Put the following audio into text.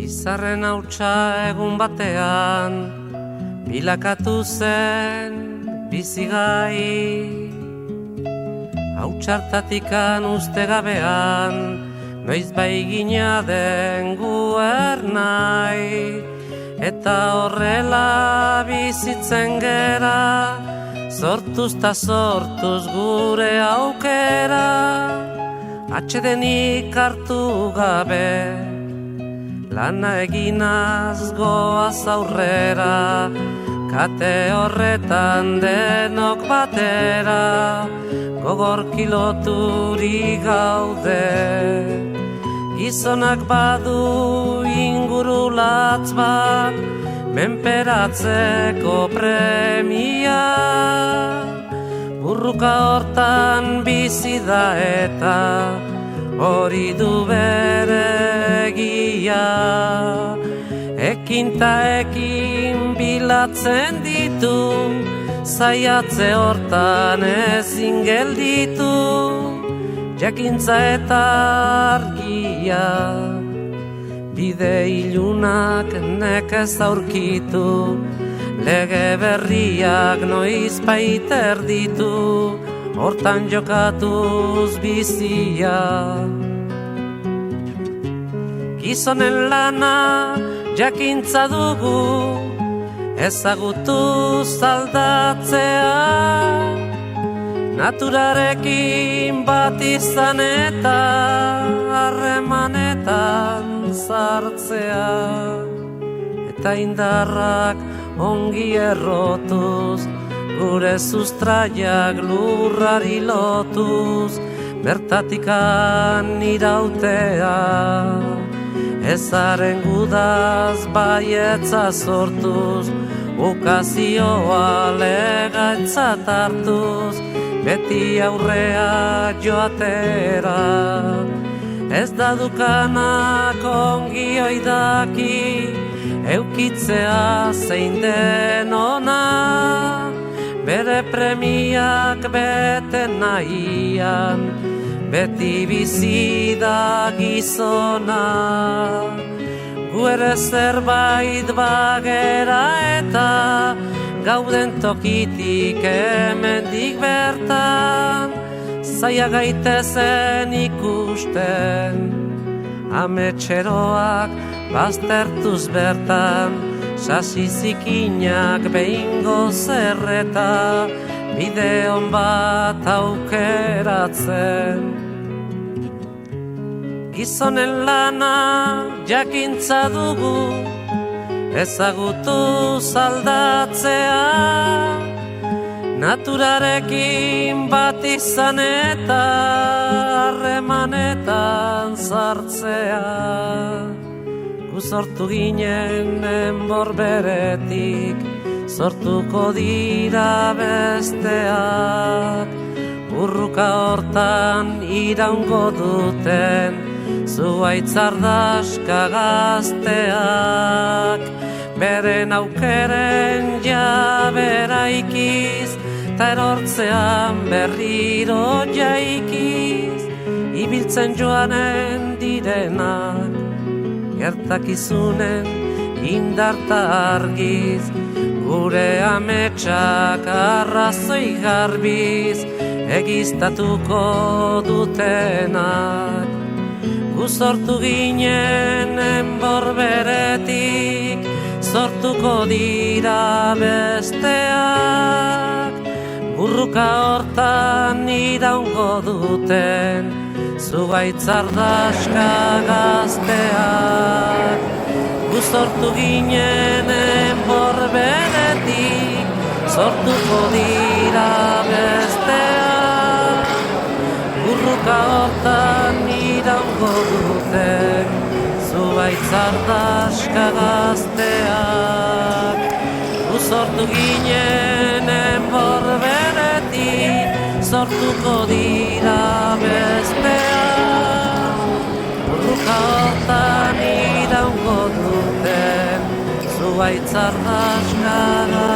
Izarren hautsa egun batean bilakatu zen bizigai. Hautsartatikan uste gabean noiz bai gina den guernai. Eta horrela bizitzen gera, sortuz ta sortuz gure aukera. Atsedenik hartu gabe, lana eginaz goaz aurrera, kate horretan denok batera, gogorki loturik gaude. Gizonak badu inguru latz bat, menperatzeko premia. Burruka hortan bizi da eta hori du bere egia. Ekin ta ekin bilatzen ditu, zaiatze hortan ezin gelditu. Jakintza eta argia, bide ilunak nekez aurkitu, lege berriak noiz baiter ditu, hortan jokatuz bizia. Gizonen lana jakintza dugu, ezagutuz aldatzea. Naturarekin bat izan eta harremanetan sartzea. Eta indarrak ongi errotuz, gure sustraiak lurrari lotuz, bertatikan irautea. Ezaren gudaz baietza sortuz, ukazioa legatzat hartuz, beti aurrea joatera. Ez da dukanak ongi oidaki, eukitzea zein den ona. Bere premiak bete nahian, beti bizi da gizona. Gu ere zerbait bagera eta gauden tokitik hemendik bertan, zaila gaitezen ikusten, ametxeroak baztertuz bertan, sasi zikinak behingo zerreta, bideon bat aukeratzen. Gizonen lana jakintza dugu, ezagutuz aldatzea. Naturarekin bat izan eta harremanetan sartzea. Gu sortu ginen enborberetik, sortuko dira besteak. Burruka hortan iraungo duten, zuhaitz ardaska gazteak. Beren aukeren jabera ikiz, ta erortzean berriro jaikiz. Ibiltzen joanen direnak, gertakizunen indarta argiz. Gure ametsak arrazoi garbiz, egiztatuko dutenak. Gu sortu ginen enborberetik, sortuko dira besteak. Burruka hortan iraungo duten, zuhaitz ardaska gazteak. Gu sortu ginen enborberetik, sortuko dira besteak. Burruka hortan iraungo duten, zuhaitz ardaska gazteak. Gu sortu ginen enborberetik, sortuko dira besteak. Burruka hortan iraungo duten, zuhaitz ardaska gazteak.